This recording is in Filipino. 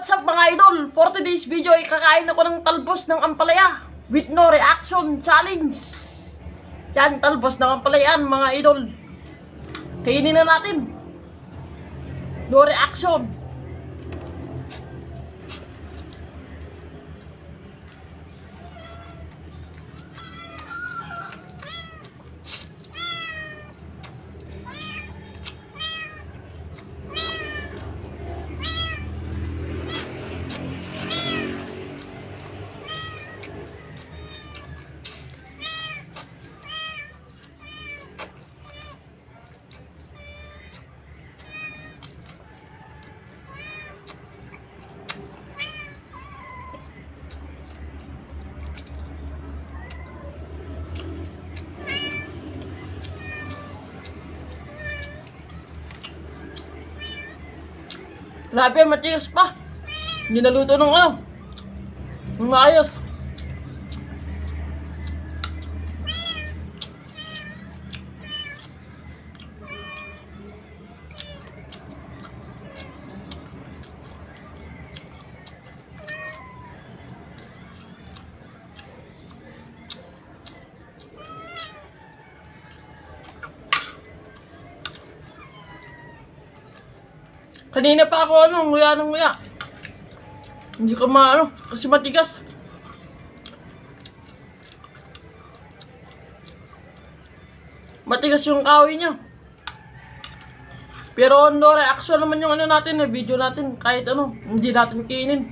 What's up mga idol? For today's video ay kakain ako ng talbos ng ampalaya with no reaction challenge. Yan, talbos ng ampalayaan mga idol. Kainin na natin. No reaction. Grabe, matigas pa. Hindi naluto ng ano. Ng maayos. Kanina pa ako nguya ng nguya. Hindi ko maano kasi matigas. Matigas yung kahoy niya. Pero no reaction naman yung ano natin, video natin kahit ano, hindi natin kainin.